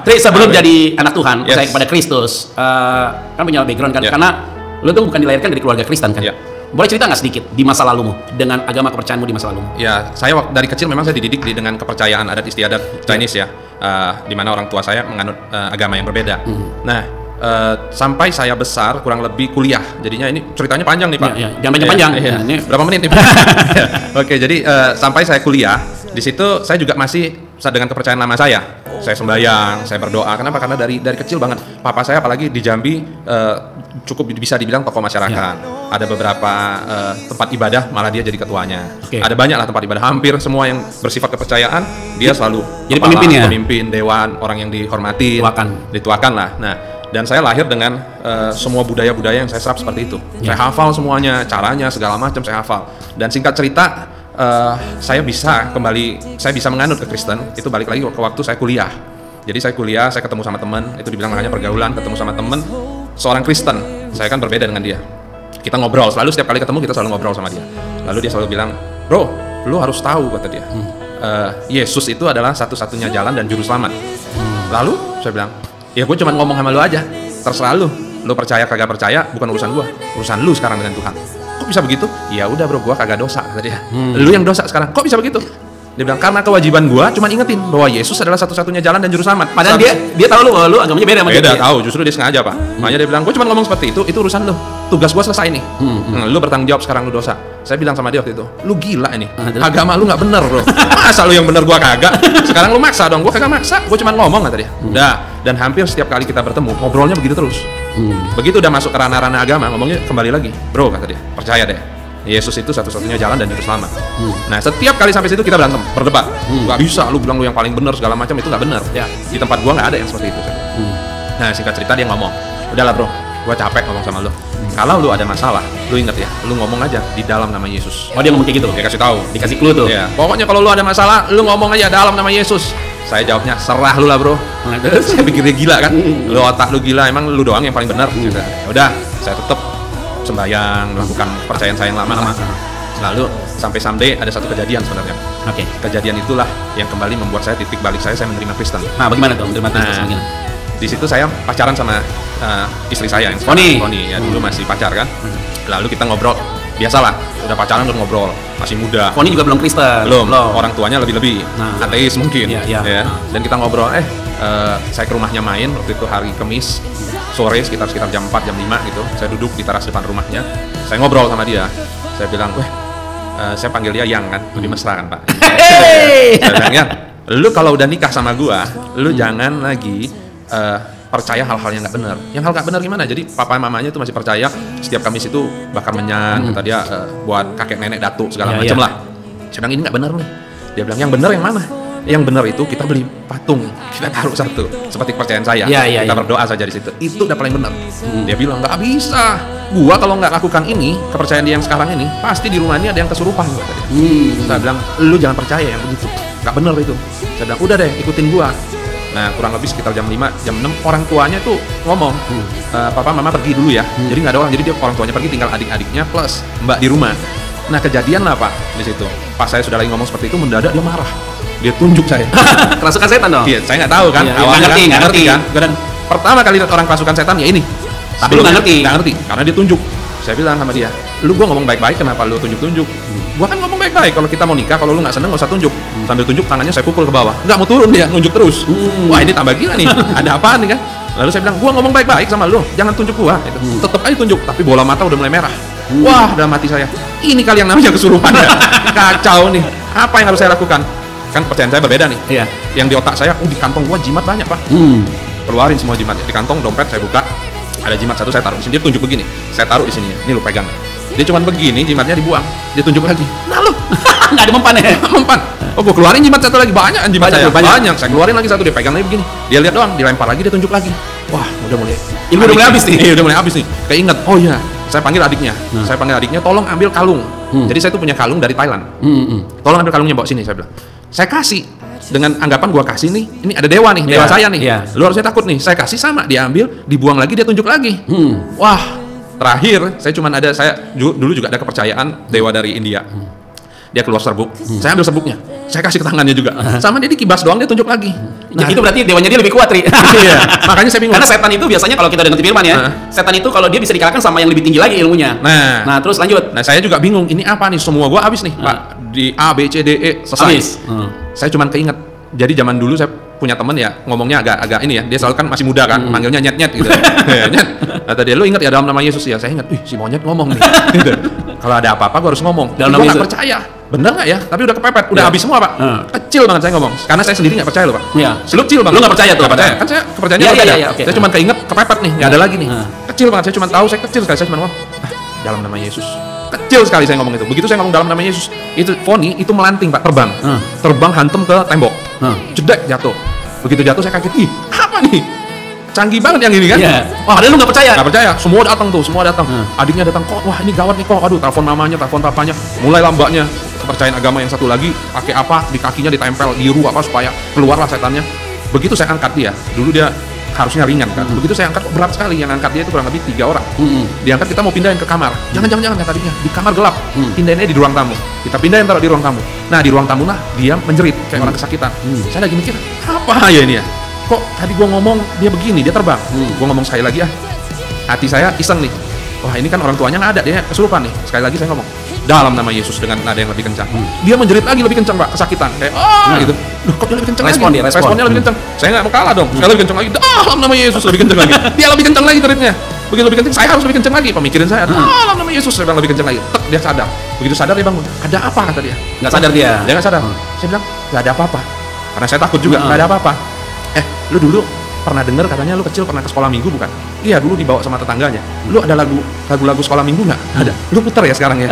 Tri, sebelum jadi anak Tuhan, Yes. percaya kepada Kristus, kan punya background kan, Yeah. karena lu tuh bukan dilahirkan dari keluarga Kristen kan? Yeah. Boleh cerita nggak sedikit di masa lalumu dengan agama kepercayaanmu di masa lalumu? Ya, saya dari kecil memang saya dididik dengan kepercayaan adat istiadat Chinese ya, di mana orang tua saya menganut agama yang berbeda. Nah, sampai saya besar kurang lebih kuliah, jadinya ini ceritanya panjang nih Pak. Iya, jangan panjang-panjang. Iya, iya. Ini Berapa menit nih Pak? Oke, jadi sampai saya kuliah, di situ saya juga masih dengan kepercayaan lama saya. Saya sembahyang, saya berdoa. Kenapa? Karena dari kecil banget. Papa saya apalagi di Jambi cukup bisa dibilang tokoh masyarakat. Ada beberapa tempat ibadah malah dia jadi ketuanya. Oke. Ada banyak lah tempat ibadah. Hampir semua yang bersifat kepercayaan dia selalu jadi kepala, pemimpin ya? Pemimpin dewan, orang yang dihormati, dituakan lah. Nah, dan saya lahir dengan semua budaya-budaya yang saya serap seperti itu. Saya hafal semuanya, caranya segala macam saya hafal. Dan singkat cerita, saya bisa menganut ke Kristen itu balik lagi ke waktu saya kuliah. Jadi saya kuliah, saya ketemu sama teman, itu dibilang makanya pergaulan, ketemu sama teman seorang Kristen. Saya kan berbeda dengan dia. Kita ngobrol, selalu setiap kali ketemu kita selalu ngobrol sama dia. Lalu dia selalu bilang, "Bro, lu harus tahu," kata dia. "Yesus itu adalah satu-satunya jalan dan juru selamat." Lalu saya bilang, "Ya gue cuma ngomong sama lu aja. Terserah lu. Lu percaya kagak percaya bukan urusan gua. Urusan lu sekarang dengan Tuhan." "Kok bisa begitu?" "Ya udah bro, gua kagak dosa," kata dia. "Lu yang dosa sekarang." "Kok bisa begitu?" Dia bilang, "Karena kewajiban gua cuma ingetin bahwa Yesus adalah satu-satunya jalan dan juru selamat." Padahal dia tahu lu agamanya beda sama dia. Beda, tahu. Justru dia sengaja Pak. Makanya dia bilang, "Gua cuma ngomong seperti itu urusan lu. Tugas gua selesai nih. Lu bertanggung jawab sekarang, lu dosa." Saya bilang sama dia waktu itu, "Lu gila ini. Agama lu nggak bener bro. Masa lu yang bener gua kagak? Sekarang lu maksa dong." "Gua kagak maksa. Gua cuma ngomong," kata dia. Udah. Dan hampir setiap kali kita bertemu ngobrolnya begitu terus. Begitu udah masuk ke ranah-ranah agama, ngomongnya kembali lagi, "Bro," kata dia, "percaya deh. Yesus itu satu-satunya jalan dan juru selamat." Nah, setiap kali sampai situ kita berantem, berdebat. Gak bisa, lu bilang lu yang paling benar segala macam, itu gak benar. Ya. Di tempat gua gak ada yang seperti itu. Nah, singkat cerita dia ngomong, "Udahlah bro, gua capek ngomong sama lu. Kalau lu ada masalah, lu inget ya, lu ngomong aja di dalam nama Yesus." Oh, dia ngomong kayak gitu? Dia kasih tahu, Dikasih clue tuh? ya, "Pokoknya kalau lu ada masalah, lu ngomong aja dalam nama Yesus." Saya jawabnya, "Serah lu lah bro." Saya pikir dia gila kan, lu otak lu gila, emang lu doang yang paling benar. Ya udah, saya tetap sembahyang, melakukan kepercayaan saya yang lama. Lalu sampai someday ada satu kejadian sebenarnya. Oke. Kejadian itulah yang kembali membuat saya titik balik saya menerima Kristen. Nah, bagaimana tuh menerima Kristus? Nah, Bagaimana? di situ saya pacaran sama istri saya yang Tony ya, dulu masih pacar kan. Lalu kita ngobrol, biasalah, udah pacaran udah ngobrol, masih muda. Tony juga belum Kristen. Belum, orang tuanya lebih-lebih, ateis mungkin. Iya. Dan kita ngobrol, saya ke rumahnya main, waktu itu hari Kamis, sore sekitar jam 4, jam 5 gitu. Saya duduk di teras depan rumahnya, saya ngobrol sama dia. Saya bilang, saya panggil dia Yang kan, lebih mesra kan Pak. Saya bilang, "Yang, lu kalau udah nikah sama gua, lu jangan lagi percaya hal-hal yang nggak benar." "Yang hal nggak benar gimana?" Jadi papa mamanya itu masih percaya setiap Kamis itu bakar menyan, kata dia, buat kakek nenek datuk segala macam lah. Saya bilang, "Ini nggak benar nih." Dia bilang, "Yang benar yang mana?" "Yang benar itu kita beli patung, kita taruh satu, seperti kepercayaan saya. Kita berdoa saja di situ. Itu udah paling benar." Dia bilang, "Nggak bisa. Gua kalau nggak lakukan ini, kepercayaan dia yang sekarang ini, pasti di rumah ini ada yang kesurupan." Kata dia. Saya bilang, "Lu jangan percaya yang begitu. Nggak benar itu." Saya bilang, "Udah deh, ikutin gua." Nah, kurang lebih sekitar jam 5, jam 6 orang tuanya tuh ngomong, "Papa mama pergi dulu ya." Jadi nggak ada orang, jadi dia orang tuanya pergi, tinggal adik-adiknya plus mbak di rumah. Nah, kejadian lah Pak di situ. Pas saya sudah lagi ngomong seperti itu, mendadak dia marah. Dia tunjuk saya. Kerasukan setan dong? Iya, saya nggak tahu kan. Awalnya nggak ngerti kan. Dan pertama kali lihat orang kerasukan setan ya ini. Tapi lu nggak ngerti, karena dia tunjuk. Saya bilang sama dia, "Gua ngomong baik-baik, kenapa lu tunjuk-tunjuk?" "Gua kan ngomong baik-baik, kalau kita mau nikah, kalau lu nggak seneng nggak usah tunjuk." Sambil tunjuk tangannya saya pukul ke bawah, nggak mau turun dia, nunjuk terus. Wah, ini tambah gila nih, ada apaan nih kan? Lalu saya bilang, "Gua ngomong baik-baik sama lu, jangan tunjuk gua." Tetep aja tunjuk, tapi bola mata udah mulai merah. Wah, dalam hati saya, ini kali yang namanya kesurupan ya. Kacau nih, apa yang harus saya lakukan? Kan percayaan saya berbeda nih. Iya. Yang di otak saya, di kantong gua jimat banyak Pak. Keluarin semua jimatnya di kantong, dompet saya buka, ada jimat satu saya taruh di sini. Dia tunjuk begini, saya taruh di sini. Ini lu pegang. Dia cuma begini, jimatnya dibuang. Dia tunjuk lagi. Nah lu, nggak ada mempan ya? mempan. Oh, gua keluarin jimat satu lagi, banyak jimat saya. Banyak. Saya keluarin lagi satu, dia pegang lagi begini. Dia lihat doang, dilempar lagi, dia tunjuk lagi. Wah, udah mulai. Ilmu udah mulai habis nih. Iya, udah mulai habis nih. Keinget. Oh iya, saya panggil adiknya. Saya panggil adiknya, "Tolong ambil kalung." Jadi saya tuh punya kalung dari Thailand. "Tolong ambil kalungnya, bawa sini," saya bilang. Saya kasih dengan anggapan gua kasih nih, ini ada dewa nih, dewa saya nih. Lu harusnya takut nih. Saya kasih sama, dia ambil, dibuang lagi, dia tunjuk lagi. Wah, terakhir saya dulu juga ada kepercayaan dewa dari India. dia keluar serbuk, saya ambil serbuknya, saya kasih ke tangannya juga, sama dia dikibas doang, dia tunjuk lagi. Nah, itu berarti dewanya dia lebih kuat, Tri. Iya, makanya saya bingung. Karena setan itu biasanya kalau kita udah ngerti firman ya, setan itu kalau dia bisa dikalahkan sama yang lebih tinggi lagi ilmunya. Nah, terus lanjut. Nah, saya juga bingung, ini apa nih? Semua gua habis nih, Pak. Di A, B, C, D, E selesai. Habis. Saya cuman keinget. Jadi zaman dulu saya punya temen ya, ngomongnya agak ini ya, dia selalu kan masih muda kan, manggilnya nyet-nyet gitu. Ya, nyet. Kata dia, lu ingat ya dalam nama Yesus ya? Saya ingat, si monyet ngomong nih. Gitu. Kalau ada apa-apa gua harus ngomong. Dalam Gua nama nggak Yesus. percaya. Bener nggak ya? Tapi udah kepepet, udah habis semua, Pak. Kecil banget saya ngomong. Karena saya sendiri nggak percaya loh, Pak. Iya. Kecil banget. Lu nggak percaya tuh? Nggak percaya. Kan saya kepercayaannya Iya, berbeda. iya, oke. Saya cuma keinget kepepet nih, nggak ada lagi nih. Kecil banget, saya cuma tahu saya kecil sekali. Saya cuma ngomong, dalam nama Yesus. Kecil sekali saya ngomong itu. Begitu saya ngomong dalam nama Yesus, itu Foni itu melanting, Pak, terbang. Terbang hantem ke tembok. Jedek jatuh. Begitu jatuh saya kaget, ih apa nih? Canggih banget yang ini kan? Iya. Wah, padahal lu nggak percaya. Nggak percaya, semua datang tuh, semua datang. Adiknya datang, kok wah ini gawat nih kok, aduh telepon mamanya, telepon papanya, mulai lambaknya. Kepercayaan agama yang satu lagi, pakai apa, di kakinya ditempel, diru apa supaya keluarlah setannya. Begitu saya angkat dia, dulu dia harusnya ringan kan, begitu saya angkat berat sekali, yang angkat dia itu kurang lebih 3 orang. Diangkat, kita mau pindahin ke kamar, jangan kata dia, di kamar gelap, pindahinnya di ruang tamu, kita pindahin taruh di ruang tamu. Nah di ruang tamu lah dia menjerit kayak orang kesakitan. Saya lagi mikir, apa ya ini ya, kok tadi gua ngomong dia begini, dia terbang. Gua ngomong sekali lagi hati saya iseng nih, wah ini kan orang tuanya nggak ada, dia kesurupan nih. Sekali lagi saya ngomong dalam nama Yesus dengan nada yang lebih kencang. Dia menjerit lagi lebih kencang, Pak, kesakitan kayak gitu. Loh, kok dia lebih kencang Respon lagi? dia, respon. Responnya lebih kencang. Saya nggak mau kalah dong. Sekali lebih kencang lagi. Dalam nama Yesus lebih kencang lagi. Dia lebih kencang lagi jeritnya. Begitu lebih kencang, saya harus lebih kencang lagi. Pemikiran saya, dalam nama Yesus, saya bilang lebih kencang lagi. Tek, dia sadar. Begitu sadar dia bangun. Ada apa kata dia? Nggak sadar dia. Dia nggak sadar. Saya bilang nggak ada apa-apa. Karena saya takut juga nggak ada apa-apa. Lu dulu pernah dengar katanya lu kecil pernah ke sekolah minggu bukan? Iya, dulu dibawa sama tetangganya. Lu ada lagu-lagu sekolah minggu nggak? Ada. Lu putar ya sekarang ya?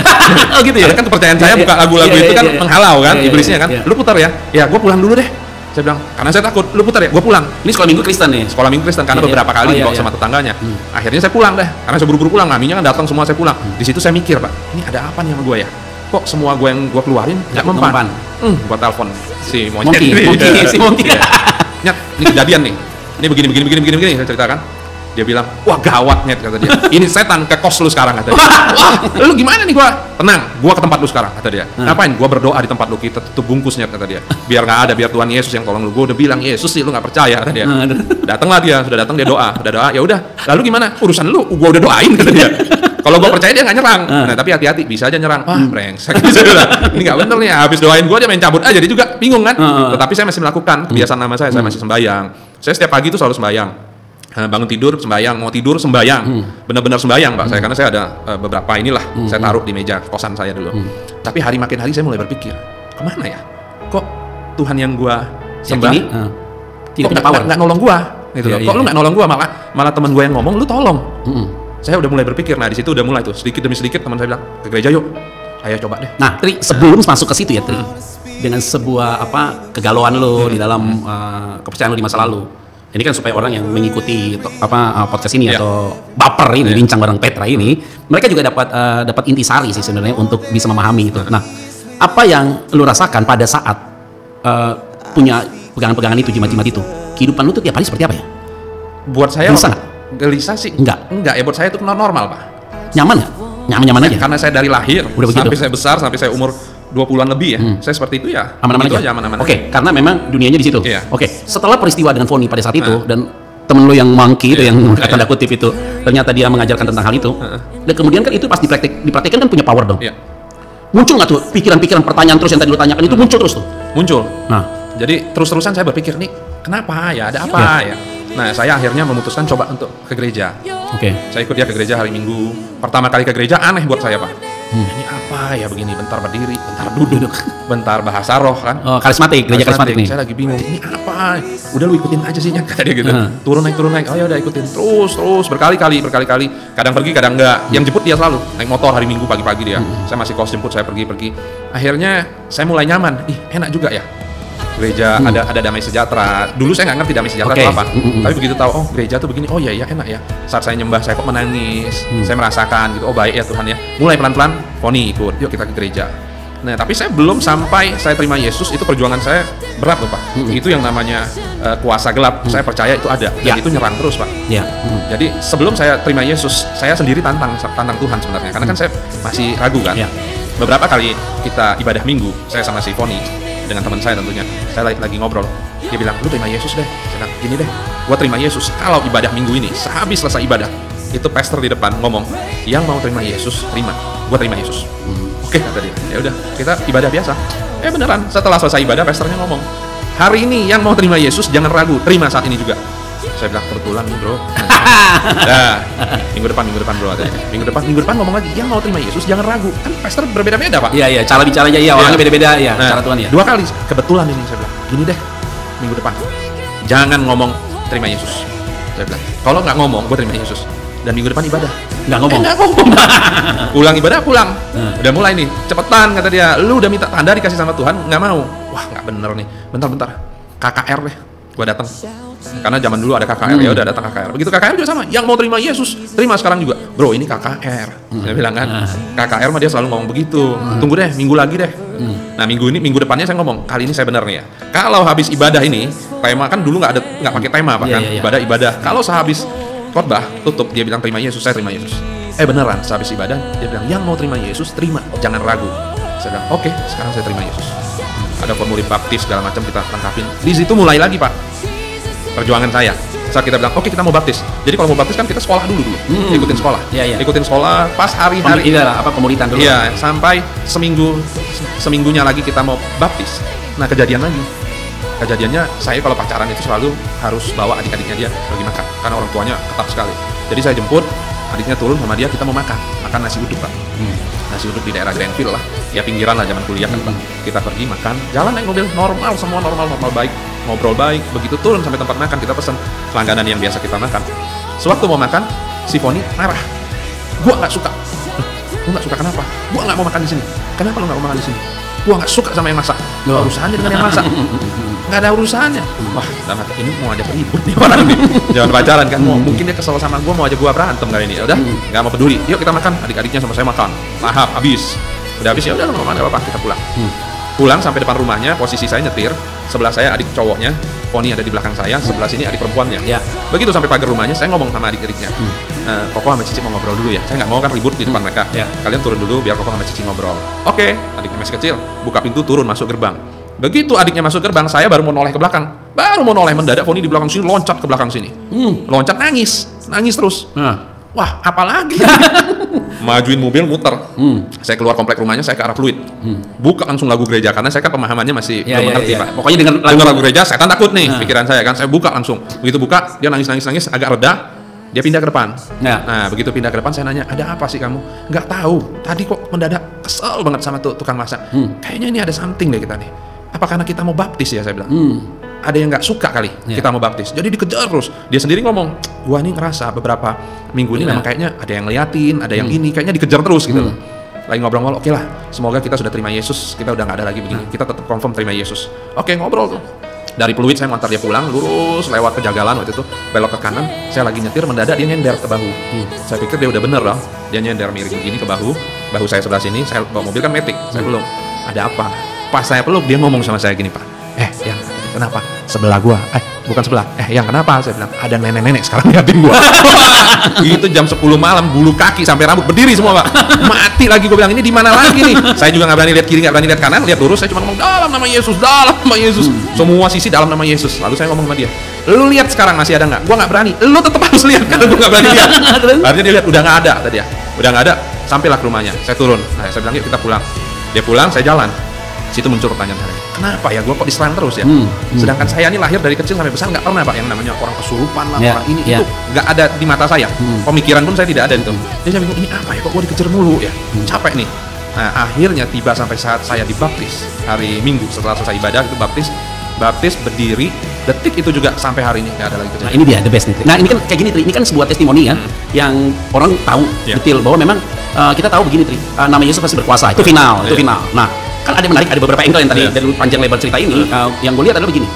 Oh gitu ya? Karena kan kepercayaan saya buka lagu-lagu itu kan menghalau kan, iblisnya kan. Iya. Lu putar ya? Ya, gue pulang dulu deh. Saya bilang, karena saya takut. Lu putar ya? Gue pulang. Ini sekolah minggu Kristen nih. Sekolah minggu Kristen karena beberapa kali dibawa sama tetangganya. Akhirnya saya pulang deh. Karena saya buru-buru pulang, maminya kan datang semua, saya pulang. Di situ saya mikir, Pak, ini ada apa nih sama gue ya? Kok semua gue yang gue keluarin nggak mempan? Gue telepon si monyet. Si Monkey. Nyet, ini kejadian nih. Ini begini, saya ceritakan. Dia bilang, wah gawat Nyet, kata dia. Ini setan ke kos lu sekarang, kata dia. Wah, lu gimana nih gua? Tenang, gua ke tempat lu sekarang, kata dia. Ngapain? Gua berdoa di tempat lu, kita tutup bungkus Nyet, kata dia. Biar nggak ada, biar Tuhan Yesus yang tolong lu. Gua udah bilang Yesus sih, lu nggak percaya, kata dia. Datanglah dia, sudah datang dia doa, ya udah. Lalu gimana? Urusan lu, gua udah doain, kata dia. Kalau gua percaya dia nggak nyerang. Nah, tapi hati-hati, bisa aja nyerang. Wah, brengsek. Ini nggak bener nih. Habis doain gua dia main cabut aja, dia juga bingung kan. Tetapi saya masih melakukan kebiasaan nama saya masih sembahyang. Saya setiap pagi itu selalu sembahyang. Bangun tidur sembahyang, mau tidur sembahyang, benar-benar sembahyang, Pak. Saya karena saya ada beberapa inilah, saya taruh di meja kosan saya dulu. Tapi hari makin hari saya mulai berpikir, kemana ya? Kok Tuhan yang gua sembah tidak kok punya power, nggak nolong gua? Gitu loh. Kok lu nggak nolong gua, malah teman gua yang ngomong, lu tolong. Saya udah mulai berpikir. Nah di situ udah mulai tuh sedikit demi sedikit teman saya bilang ke gereja yuk, ayo coba deh. Nah, Tri, sebelum masuk ke situ ya, Tri, dengan sebuah kegalauan lo di dalam kepercayaan lo di masa lalu. Ini kan supaya orang yang mengikuti podcast ini atau baper ini bincang bareng Petra ini, mereka juga dapat intisari sih sebenarnya untuk bisa memahami itu. Nah, apa yang lo rasakan pada saat punya pegangan-pegangan itu, jimat-jimat itu? Kehidupan lo tuh tiap hari seperti apa ya? Buat saya gelisah sih. Enggak ya, buat saya itu normal, Pak. Nyaman nggak? Nyaman aja. Karena saya dari lahir sampai saya besar, sampai saya umur 20-an lebih ya, saya seperti itu ya. Aman-aman aja. Oke, karena memang dunianya di situ. Iya. Oke, setelah peristiwa dengan Foni pada saat itu dan temen lo yang monkey itu yang tanda kutip itu ternyata dia mengajarkan tentang hal itu. Dan kemudian kan itu pas dipraktekkan kan punya power dong. Iya. Muncul nggak tuh pikiran-pikiran pertanyaan terus yang tadi lo tanyakan itu muncul terus tuh? Muncul. Nah, jadi terus-terusan saya berpikir nih, kenapa ya, ada apa ya? Nah, saya akhirnya memutuskan coba untuk ke gereja. Oke. Saya ikut dia ke gereja hari Minggu. Pertama kali ke gereja aneh buat saya, Pak. Ini apa ya begini, bentar berdiri, bentar duduk, bentar bahasa roh kan. Oh, karismatik, gereja karismatik nih. Saya lagi bingung, ini apa? Udah lu ikutin aja sih, kata dia gitu. Turun naik. Oh ya udah ikutin terus berkali-kali. Kadang pergi, kadang enggak. Yang jemput dia selalu naik motor hari Minggu pagi-pagi dia. Saya masih kos jemput, saya pergi. Akhirnya saya mulai nyaman. Enak juga ya. Gereja ada damai sejahtera. Dulu saya nggak ngerti damai sejahtera itu apa. Tapi begitu tahu, oh gereja tuh begini, oh iya enak ya. Saat saya nyembah saya kok menangis. Saya merasakan gitu, oh baik ya Tuhan ya. Mulai pelan-pelan, Foni ikut, yuk kita ke gereja. Nah tapi saya belum sampai saya terima Yesus, itu perjuangan saya berat loh Pak. Itu yang namanya kuasa gelap. Saya percaya itu ada. Dan itu nyerang terus Pak. Jadi sebelum saya terima Yesus, saya sendiri tantang Tuhan sebenarnya. Karena kan saya masih ragu kan. beberapa kali kita ibadah minggu, saya sama si Foni dengan teman saya tentunya, saya lagi ngobrol, dia bilang, lu terima Yesus deh. Saya bilang, gini deh, gua terima Yesus kalau ibadah minggu ini, sehabis selesai ibadah, itu pastor di depan ngomong, yang mau terima Yesus terima, gua terima Yesus. Oke, kata dia. Ya udah, kita ibadah biasa. Beneran, setelah selesai ibadah, pastornya ngomong, hari ini yang mau terima Yesus jangan ragu, terima saat ini juga. Saya bilang, kebetulan nih bro. Nah, minggu depan bro. Minggu depan ngomong lagi, yang mau terima Yesus jangan ragu. Kan pastor berbeda-beda pak. Iya, cara bicaranya orangnya beda-beda ya, nah, cara Tuhan ya. 2 kali, kebetulan ini saya bilang, gini deh, minggu depan jangan ngomong terima Yesus. Saya bilang, kalau nggak ngomong, gue terima Yesus. Dan minggu depan ibadah Nggak ngomong. Pulang ibadah pulang. Udah mulai nih, cepetan kata dia, lu udah minta tanda dikasih sama Tuhan, nggak mau. Wah nggak bener nih, bentar KKR deh, gue datang. Karena zaman dulu ada KKR, ya udah datang KKR. Begitu KKR juga sama, yang mau terima Yesus terima sekarang juga. Bro ini KKR, dia bilang kan, KKR mah dia selalu ngomong begitu. Tunggu deh, minggu lagi deh. Nah minggu depannya saya ngomong, kali ini saya benar nih ya. Kalau habis ibadah ini, tema kan dulu nggak pakai tema pak kan, ibadah. Kalau sehabis khotbah tutup dia bilang terima Yesus, saya terima Yesus. Beneran, sehabis ibadah dia bilang yang mau terima Yesus terima, jangan ragu. Saya bilang oke, sekarang saya terima Yesus. Ada formulir baptis segala macam kita lengkapin. Di situ mulai lagi pak perjuangan saya. Saat kita bilang oke kita mau baptis. Jadi kalau mau baptis kan kita sekolah dulu. Ikutin sekolah. Ikutin sekolah pas hari-hari pemuritan dulu. Iya, sampai seminggunya lagi kita mau baptis. Nah, kejadiannya saya kalau pacaran itu selalu harus bawa adik-adiknya dia pergi makan karena orang tuanya ketat sekali. Jadi saya jemput adiknya turun sama dia, kita mau makan nasi uduk pak. Nasi uduk di daerah Grandville lah, ya pinggiran lah zaman kuliah kan pak. Kita pergi makan, jalan naik mobil normal, semua normal baik, ngobrol baik. Begitu turun sampai tempat makan kita pesan langganan yang biasa kita makan. Sewaktu mau makan, si Foni marah, gua nggak suka. Lu nggak suka kenapa? Gua nggak mau makan di sini. Kenapa lu nggak mau makan di sini? Gua nggak suka sama yang masak. Nggak ada urusannya dengan yang masak. Nggak ada urusannya. Wah, dalam hati ini mau ajak ribut nih orang nih. Jangan pacaran kan. Mungkin dia kesel sama gua, mau ajak gua berantem kali ini. Udah, nggak mau peduli. Yuk kita makan. Adik-adiknya sama saya makan. Lahap, habis. Udah habis ya udah nggak apa-apa. Kita pulang. Pulang sampai depan rumahnya. Posisi saya nyetir. Sebelah saya adik cowoknya. Poni ada di belakang saya. Sebelah sini adik perempuannya. Begitu sampai pagar rumahnya, saya ngomong sama adik-adiknya. Koko sama Cici mau ngobrol dulu ya. Saya nggak mau kan ribut di depan mereka. Kalian turun dulu biar Koko sama Cici ngobrol. Oke, adiknya masih kecil. Buka pintu, turun, masuk gerbang. Begitu adiknya masuk gerbang, saya baru mau noleh ke belakang. Mendadak Foni di belakang sini loncat ke belakang sini. Loncat nangis terus. Wah, apalagi? Majuin mobil muter. Saya keluar komplek rumahnya, saya ke arah Fluid. Buka langsung lagu gereja karena saya kan pemahamannya masih belum mengerti pak. Pokoknya dengan lagu gereja, setan takut nih pikiran saya kan. Saya buka langsung. Begitu buka, dia nangis agak reda. Dia pindah ke depan. Nah, begitu pindah ke depan saya nanya, ada apa sih kamu? Nggak tahu. Tadi kok mendadak kesel banget sama tukang masak. Kayaknya ini ada something deh kita nih. Apa karena kita mau baptis ya, saya bilang. Ada yang nggak suka kali kita mau baptis. Jadi dikejar terus. Dia sendiri ngomong, gua nih ngerasa beberapa minggu ini memang kayaknya ada yang ngeliatin, ada yang ini, kayaknya dikejar terus gitu. Lagi ngobrol-ngobrol, oke lah, semoga kita sudah terima Yesus, kita udah nggak ada lagi begini, kita tetap confirm terima Yesus. Oke, ngobrol tuh. Dari Pluit saya ngantar dia pulang, lurus lewat Pejagalan waktu itu, belok ke kanan, saya lagi nyetir, mendadak dia nyender ke bahu. Saya pikir dia udah bener loh, dia nyender miring gini ke bahu saya sebelah sini, saya bawa mobil kan Matic, saya belum, ada apa? Pas saya peluk, dia ngomong sama saya gini, Pak, yang kenapa? Sebelah gua, bukan sebelah, yang kenapa? Saya bilang, ada nenek-nenek sekarang liatin gua. Itu jam 10 malam, bulu kaki sampai rambut berdiri semua pak. Mati lagi, gue bilang ini di mana lagi nih? Saya juga nggak berani lihat kiri, nggak berani lihat kanan, lihat lurus. Saya cuma ngomong dalam nama Yesus, dalam nama Yesus. Semua sisi dalam nama Yesus. Lalu saya ngomong sama dia, lu lihat sekarang masih ada nggak? Gue nggak berani. Lu tetap harus lihat karena gue nggak berani lihat. Akhirnya dia lihat udah nggak ada tadi ya, udah nggak ada. Sampailah ke rumahnya, saya turun. Nah, saya bilang yuk kita pulang. Dia pulang, saya jalan. Situ muncul pertanyaan saya, kenapa ya gue kok diserang terus ya? Sedangkan saya ini lahir dari kecil sampai besar nggak pernah pak yang namanya orang kesurupan lah, orang ini itu nggak ada di mata saya. Pemikiran pun saya tidak ada itu. Jadi saya bingung ini apa ya, kok gue dikejar mulu ya? Capek nih. Nah akhirnya tiba sampai saat saya dibaptis hari Minggu setelah selesai ibadah itu baptis berdiri detik itu juga sampai hari ini nggak ada lagi kejadian. Nah ini dia the best nih. Nah ini kan kayak gini Tri, ini kan sebuah testimoni ya yang orang tahu detail bahwa memang kita tahu begini Tri, nama Yesus pasti berkuasa, itu final, itu final. Nah kan ada yang menarik, ada beberapa angle yang tadi dari panjang lebar cerita ini yang gue lihat adalah begini,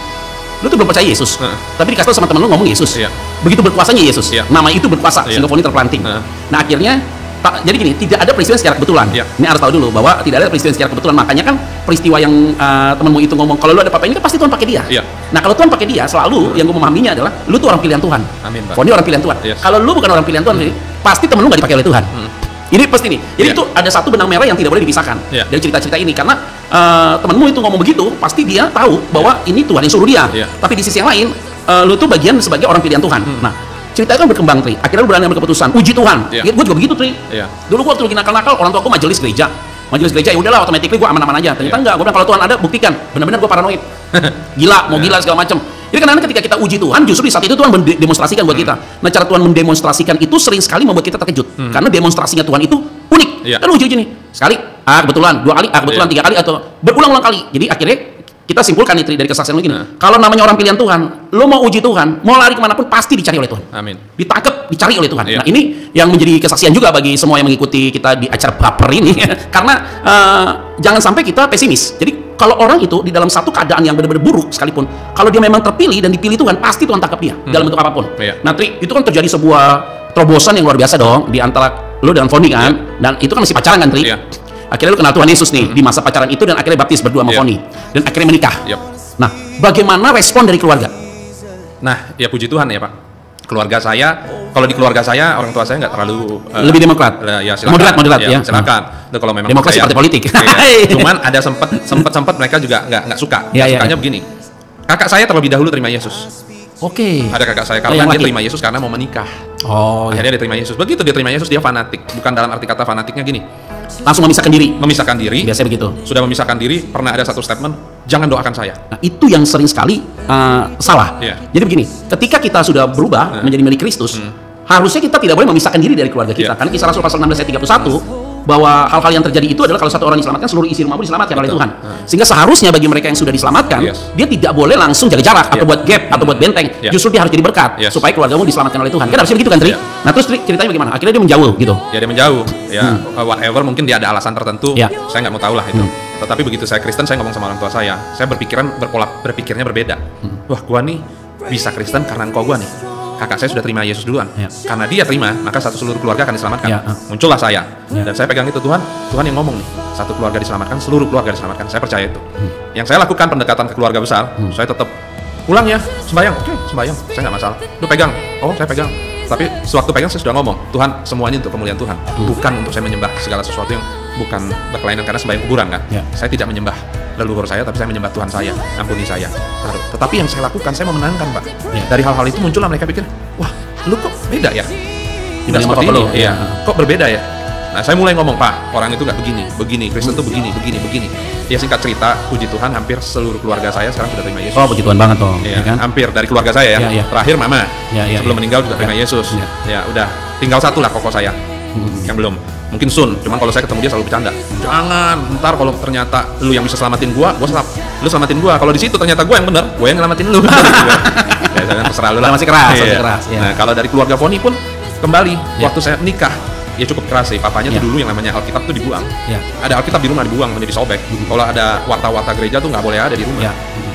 lu tuh belum percaya Yesus, tapi dikasih tau sama temen lu ngomong Yesus, begitu berkuasanya Yesus, nama itu berkuasa, sehingga Foni terpelanting. Nah akhirnya jadi gini, tidak ada peristiwa secara kebetulan. Ini harus tahu dulu bahwa tidak ada peristiwa secara kebetulan. Makanya kan peristiwa yang temenmu itu ngomong kalau lu ada apa-apa ini kan pasti Tuhan pakai dia. Nah kalau Tuhan pakai dia, selalu yang gue memahaminya adalah lu tuh orang pilihan Tuhan. Amin, Foni orang pilihan Tuhan. Kalau lu bukan orang pilihan Tuhan, pasti temen lu nggak dipakai oleh Tuhan. Ini pasti nih. Jadi itu ada satu benang merah yang tidak boleh dipisahkan dari cerita-cerita ini, karena temanmu itu ngomong begitu, pasti dia tahu bahwa ini Tuhan yang suruh dia. Tapi di sisi yang lain, lu tuh bagian sebagai orang pilihan Tuhan. Nah, cerita itu kan berkembang, Tri. Akhirnya lu berani ambil keputusan, uji Tuhan. Gue juga begitu, Tri. Dulu gue waktu lagi nakal-nakal, orang tua gue majelis gereja ya udahlah, otomatis gue aman-aman aja. Ternyata enggak, gue bilang kalau Tuhan ada, buktikan. Benar-benar gue paranoid. Gila, mau gila segala macam. Jadi karena ketika kita uji Tuhan, justru di saat itu Tuhan mendemonstrasikan buat kita. Nah, cara Tuhan mendemonstrasikan itu sering sekali membuat kita terkejut. Karena demonstrasinya Tuhan itu unik. Kan uji nih. Sekali, kebetulan, 2 kali, kebetulan, 3 kali, atau berulang-ulang kali. Jadi akhirnya kita simpulkan nih dari kesaksian lu gini. Kalau namanya orang pilihan Tuhan, lu mau uji Tuhan, mau lari kemanapun pasti dicari oleh Tuhan. Amin. Ditangkap, dicari oleh Tuhan. Nah, ini yang menjadi kesaksian juga bagi semua yang mengikuti kita di acara baper ini. Karena jangan sampai kita pesimis. Jadi kalau orang itu di dalam satu keadaan yang benar-benar buruk sekalipun, kalau dia memang terpilih dan dipilih Tuhan, pasti Tuhan tangkap dia dalam bentuk apapun. Nah, Tri, itu kan terjadi sebuah terobosan yang luar biasa dong di antara lu dan Foni kan, dan itu kan masih pacaran kan, Tri? Akhirnya lu kenal Tuhan Yesus nih di masa pacaran itu, dan akhirnya baptis berdua sama Foni, dan akhirnya menikah. Nah, bagaimana respon dari keluarga? Nah, ya puji Tuhan ya Pak. Keluarga saya, kalau di keluarga saya orang tua saya nggak terlalu lebih demokrat, ya silakan, moderat ya, silakan. Itu kalau memang demokrasi partai politik. Cuman ada sempat mereka juga nggak suka. Sukanya begini. Kakak saya terlebih dahulu terima Yesus. Ada kakak saya karena dia terima Yesus karena mau menikah. Akhirnya dia terima Yesus. Begitu dia terima Yesus, dia fanatik. Bukan dalam arti kata fanatiknya gini. Langsung memisahkan diri. Biasanya begitu. Sudah memisahkan diri. Pernah ada satu statement, jangan doakan saya. Nah, itu yang sering sekali salah. Jadi begini, ketika kita sudah berubah menjadi milik Kristus, harusnya kita tidak boleh memisahkan diri dari keluarga kita. Karena Kisah Rasul pasal 16 ayat 31 bahwa hal-hal yang terjadi itu adalah kalau satu orang diselamatkan, seluruh isi rumahmu diselamatkan oleh Tuhan. Sehingga seharusnya bagi mereka yang sudah diselamatkan, dia tidak boleh langsung jaga jarak atau buat gap atau buat benteng. Justru dia harus jadi berkat supaya keluargamu diselamatkan oleh Tuhan. Kan harusnya begitu kan, Tri? Nah, terus Tri, ceritanya bagaimana? Akhirnya dia menjauh gitu. Ya, dia menjauh. Whatever, mungkin dia ada alasan tertentu. Saya nggak mau tahu lah itu. Tetapi begitu saya Kristen, saya ngomong sama orang tua saya berpikirnya berbeda. Wah, gua nih bisa Kristen karena engkau gua nih. Kakak saya sudah terima Yesus duluan. Karena dia terima, maka seluruh keluarga akan diselamatkan. Muncullah saya. Dan saya pegang itu, Tuhan yang ngomong nih, satu keluarga diselamatkan, seluruh keluarga diselamatkan. Saya percaya itu. Yang saya lakukan pendekatan ke keluarga besar, saya tetap pulang ya, sembahyang. Oke, sembahyang. Saya nggak masalah. Lu pegang. Oh, saya pegang. Tapi sewaktu pegang saya sudah ngomong, Tuhan, semuanya untuk kemuliaan Tuhan. Bukan untuk saya menyembah segala sesuatu yang bukan berkelainan, karena sembahyang kuburan kan. Saya tidak menyembah leluhur saya, tapi saya menyembah Tuhan saya, ampuni saya. Tetapi yang saya lakukan, saya memenangkan, Pak. Dari hal-hal itu muncullah mereka pikir, wah, lu kok beda ya? Tidak seperti ini. Kok berbeda ya? Nah, saya mulai ngomong, Pak, orang itu nggak begini, Kristen tuh begini. Ya, singkat cerita, puji Tuhan, hampir seluruh keluarga saya sekarang sudah terima Yesus. Oh, puji Tuhan banget toh. Kan? Hampir dari keluarga saya ya. Terakhir Mama, sebelum meninggal juga terima Yesus. Ya, udah, tinggal satu lah koko saya, yang belum. Mungkin Sun, cuman kalau saya ketemu dia selalu bercanda. Jangan, ntar kalau ternyata lu yang bisa selamatin gua lu selamatin gua. Kalau di situ ternyata gua yang benar, gua yang selamatin lu. Ya, terserah lu lah. Masih keras. Nah, kalau dari keluarga Foni pun kembali, waktu saya nikah, ya cukup keras sih. Papanya tuh dulu yang namanya Alkitab tuh dibuang. Ada Alkitab di rumah dibuang, menjadi sobek. Kalau ada warta-warta gereja tuh nggak boleh ada di rumah.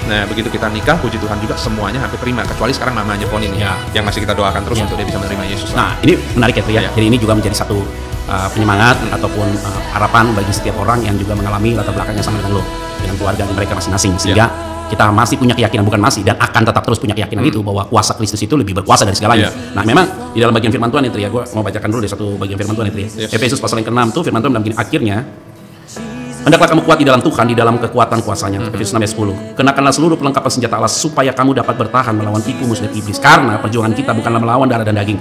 Nah, begitu kita nikah, puji Tuhan juga semuanya hampir terima, kecuali sekarang mamanya Foni nih, yang masih kita doakan terus untuk dia bisa menerima Yesus. Nah, ini menarik ya, Tri, ya. Jadi ini juga menjadi satu penyemangat ataupun harapan bagi setiap orang yang juga mengalami latar belakang yang sama dengan lo, dengan keluarga mereka masing-masing, sehingga kita masih punya keyakinan, bukan masih, dan akan tetap terus punya keyakinan itu bahwa kuasa Kristus itu lebih berkuasa dari segalanya. Nah, memang di dalam bagian firman Tuhan itu ya, gue mau bacakan dulu deh satu bagian firman Tuhan itu ya. Efesus pasal yang ke-6 tuh firman Tuhan bilang gini, akhirnya hendaklah kamu kuat di dalam Tuhan, di dalam kekuatan kuasanya. Efesus 6 ayat 10. Kenakanlah seluruh perlengkapan senjata Allah supaya kamu dapat bertahan melawan tipu musnah iblis. Karena perjuangan kita bukanlah melawan darah dan daging,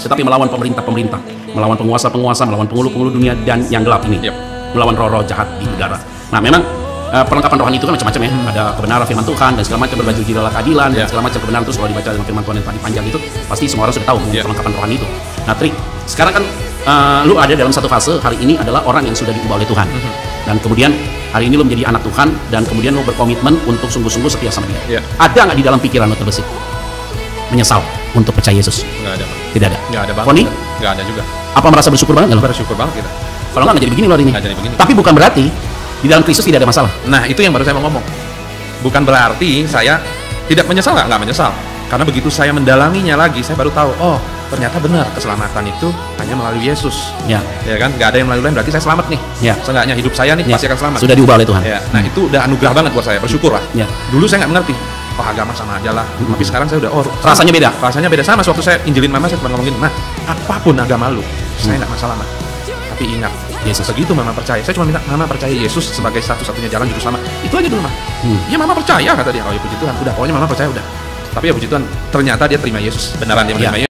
tetapi melawan pemerintah-pemerintah, melawan penguasa-penguasa, melawan penghulu-penghulu dunia dan yang gelap ini, melawan roh-roh jahat di udara. Nah, memang perlengkapan rohani itu kan macam-macam ya. Ada kebenaran firman Tuhan dan segala macam, berbaju jilala keadilan dan segala macam kebenaran. Terus kalau dibaca dengan firman Tuhan yang tadi panjang itu, pasti semua orang sudah tahu perlengkapan rohani itu. Nah, Tri, sekarang kan lu ada dalam satu fase hari ini adalah orang yang sudah diubah oleh Tuhan. Dan kemudian hari ini lu menjadi anak Tuhan, dan kemudian lu berkomitmen untuk sungguh-sungguh setia sama dia. Ada nggak di dalam pikiran lu terbesit menyesal untuk percaya Yesus? Nggak ada. Tidak ada. Nggak ada banget. Foni? Nggak ada juga. Apa merasa bersyukur banget? Bersyukur banget kita. Kalau nggak jadi begini lo hari ini. Nggak jadi begini. Tapi bukan berarti di dalam Kristus tidak ada masalah. Nah, itu yang baru saya mau ngomong. Bukan berarti saya tidak menyesal, nggak menyesal. Karena begitu saya mendalaminya lagi, saya baru tahu, oh, ternyata benar keselamatan itu hanya melalui Yesus. Ya kan, nggak ada yang melalui lain, berarti saya selamat nih. Seenggaknya hidup saya nih pasti akan selamat. Sudah diubah oleh Tuhan. Nah, itu udah anugerah banget buat saya, bersyukur lah. Dulu saya nggak mengerti, oh agama sama aja lah. Tapi sekarang saya udah, oh rasanya beda. Rasanya beda. Sama waktu saya injilin mama, saya cuma ngomongin, Mah, apapun agama lu, saya nggak masalah, Mah. Tapi ingat, Yesus. begitu mama percaya, saya cuma minta mama percaya Yesus sebagai satu-satunya jalan juru selamat. Itu aja dulu mah. Ya mama percaya, kata dia. Oh ya puji Tuhan, udah pokoknya mama percaya udah. Tapi ya puji Tuhan, ternyata dia terima Yesus, beneran dia menerima Ya. Yesus.